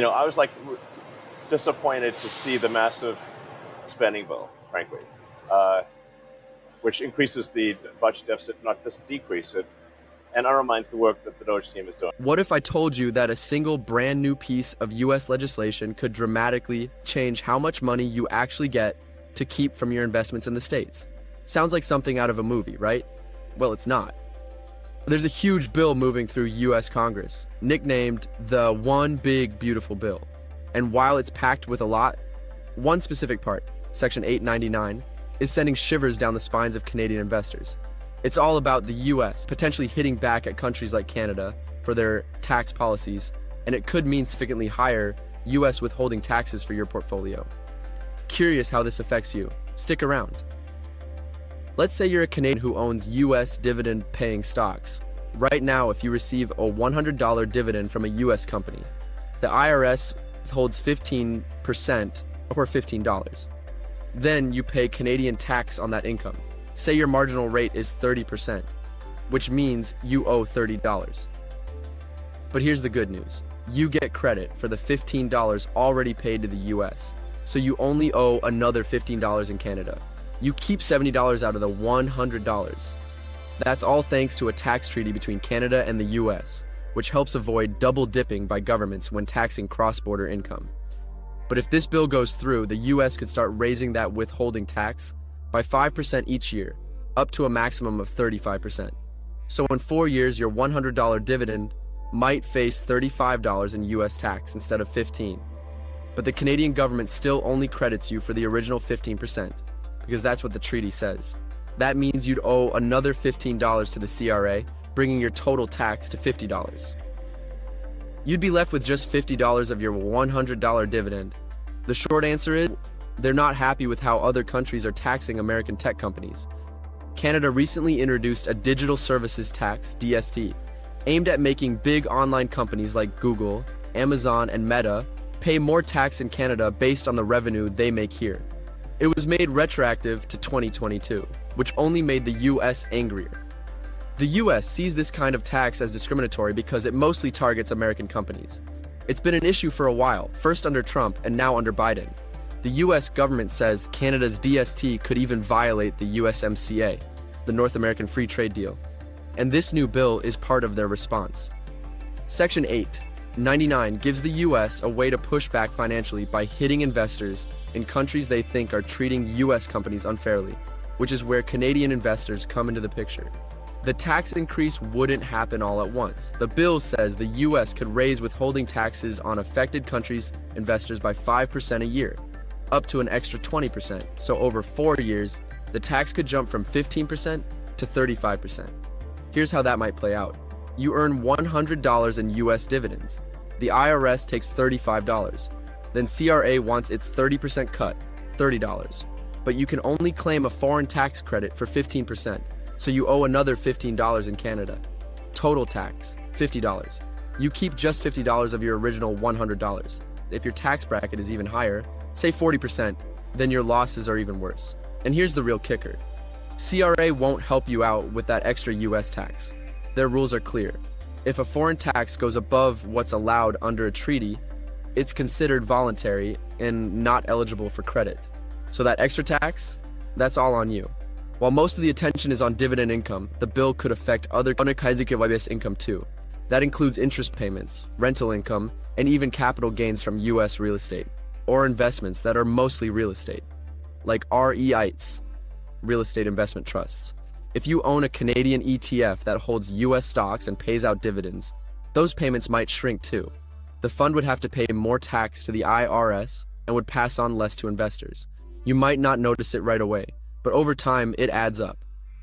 I was like disappointed to see the massive spending bill, frankly, uh, which increases the budget deficit, not just decrease it, and undermines the work that the Doge team is doing. What if I told you that a single brand new piece of US legislation could dramatically change how much money you actually get to keep from your investments in the States? Sounds like something out of a movie, right? Well, it's not. There's a huge bill moving through US Congress, nicknamed the One Big Beautiful Bill. And while it's packed with a lot, one specific part, Section 899, is sending shivers down the spines of Canadian investors. It's all about the US potentially hitting back at countries like Canada for their tax policies, and it could mean significantly higher US withholding taxes for your portfolio. Curious how this affects you? Stick around. Let's say you're a Canadian who owns US dividend-paying stocks. Right now, if you receive a $100 dividend from a US company, the IRS withholds 15% or $15. Then you pay Canadian tax on that income. Say your marginal rate is 30%, which means you owe $30. But here's the good news. You get credit for the $15 already paid to the US, so you only owe another $15 in Canada. You keep $70 out of the $100. That's all thanks to a tax treaty between Canada and the US, which helps avoid double dipping by governments when taxing cross-border income. But if this bill goes through, the US could start raising that withholding tax by 5% each year, up to a maximum of 35%. So in 4 years, your $100 dividend might face $35 in US tax instead of 15. But the Canadian government still only credits you for the original 15%, because that's what the treaty says. That means you'd owe another $15 to the CRA, bringing your total tax to $50. You'd be left with just $50 of your $100 dividend. The short answer is, they're not happy with how other countries are taxing American tech companies. Canada recently introduced a digital services tax, DST, aimed at making big online companies like Google, Amazon, and Meta pay more tax in Canada based on the revenue they make here. It was made retroactive to 2022, which only made the US angrier. The US sees this kind of tax as discriminatory because it mostly targets American companies. It's been an issue for a while, first under Trump and now under Biden. The US government says Canada's DST could even violate the USMCA, the North American Free Trade Deal, and this new bill is part of their response. Section 899 gives the US a way to push back financially by hitting investors in countries they think are treating US companies unfairly, which is where Canadian investors come into the picture. The tax increase wouldn't happen all at once. The bill says the US could raise withholding taxes on affected countries' investors by 5% a year, up to an extra 20%. So over 4 years, the tax could jump from 15% to 35%. Here's how that might play out. You earn $100 in US dividends. The IRS takes $35. Then CRA wants its 30% cut, $30. But you can only claim a foreign tax credit for 15%, so you owe another $15 in Canada. Total tax, $50. You keep just $50 of your original $100. If your tax bracket is even higher, say 40%, then your losses are even worse. And here's the real kicker. CRA won't help you out with that extra US tax. Their rules are clear. If a foreign tax goes above what's allowed under a treaty, it's considered voluntary and not eligible for credit. So that extra tax, that's all on you. While most of the attention is on dividend income, the bill could affect other unaccountable income too. That includes interest payments, rental income, and even capital gains from US real estate, or investments that are mostly real estate, like REITs, real estate investment trusts. If you own a Canadian ETF that holds US stocks and pays out dividends, those payments might shrink too. The fund would have to pay more tax to the IRS and would pass on less to investors. You might not notice it right away, but over time it adds up.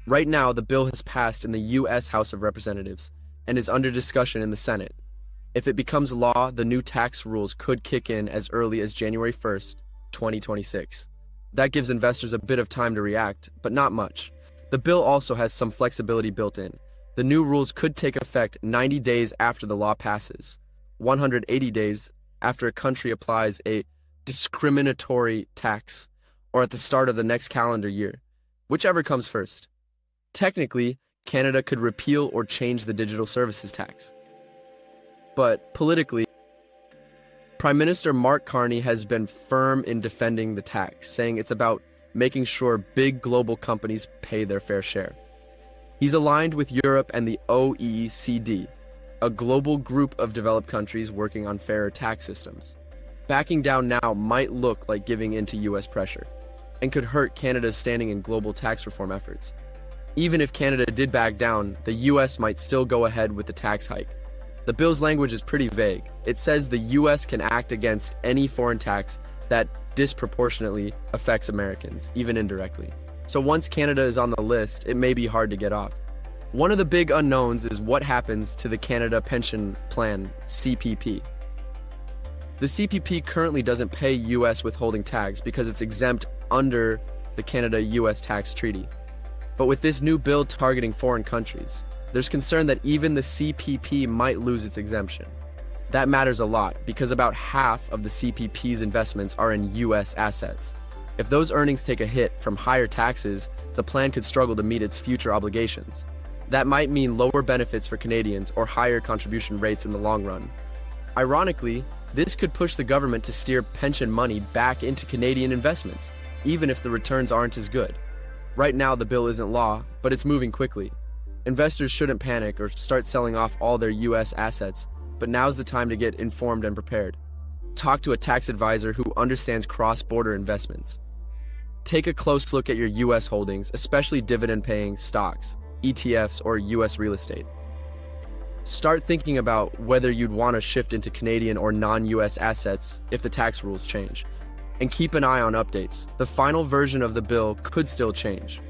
Right now, the bill has passed in the US House of Representatives and is under discussion in the Senate. If it becomes law, the new tax rules could kick in as early as January 1st, 2026. That gives investors a bit of time to react, but not much. The bill also has some flexibility built in. The new rules could take effect 90 days after the law passes, 180 days after a country applies a discriminatory tax, or at the start of the next calendar year, whichever comes first. Technically, Canada could repeal or change the digital services tax. But politically, Prime Minister Mark Carney has been firm in defending the tax, saying it's about making sure big global companies pay their fair share. He's aligned with Europe and the OECD, a global group of developed countries working on fairer tax systems. Backing down now might look like giving in to US pressure, and could hurt Canada's standing in global tax reform efforts. Even if Canada did back down, the US might still go ahead with the tax hike. The bill's language is pretty vague. It says the US can act against any foreign tax that disproportionately affects Americans, even indirectly. So once Canada is on the list, it may be hard to get off. One of the big unknowns is what happens to the Canada Pension Plan, CPP. The CPP currently doesn't pay US withholding tax because it's exempt under the Canada-US tax treaty. But with this new bill targeting foreign countries, there's concern that even the CPP might lose its exemption. That matters a lot because about half of the CPP's investments are in US assets. If those earnings take a hit from higher taxes, the plan could struggle to meet its future obligations. That might mean lower benefits for Canadians or higher contribution rates in the long run. Ironically, this could push the government to steer pension money back into Canadian investments, even if the returns aren't as good. Right now, the bill isn't law, but it's moving quickly. Investors shouldn't panic or start selling off all their US assets, but now's the time to get informed and prepared. Talk to a tax advisor who understands cross-border investments. Take a close look at your US holdings, especially dividend-paying stocks, ETFs, or US real estate. Start thinking about whether you'd want to shift into Canadian or non-US assets if the tax rules change. And keep an eye on updates. The final version of the bill could still change.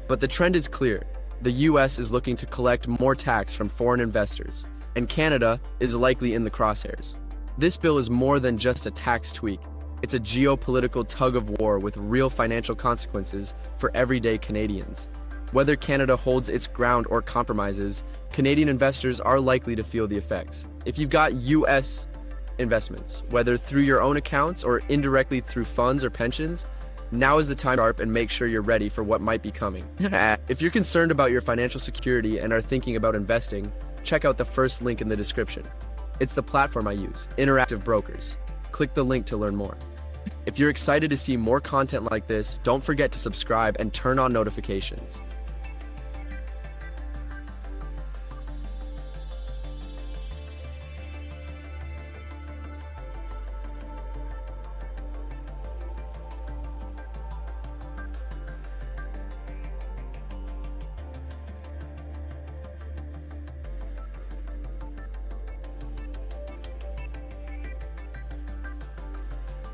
But the trend is clear. The US is looking to collect more tax from foreign investors, and Canada is likely in the crosshairs. This bill is more than just a tax tweak. It's a geopolitical tug-of-war with real financial consequences for everyday Canadians. Whether Canada holds its ground or compromises, Canadian investors are likely to feel the effects. If you've got US investments, whether through your own accounts or indirectly through funds or pensions, now is the time to sharp and make sure you're ready for what might be coming. If you're concerned about your financial security and are thinking about investing, check out the first link in the description. It's the platform I use, Interactive Brokers. Click the link to learn more. If you're excited to see more content like this, don't forget to subscribe and turn on notifications.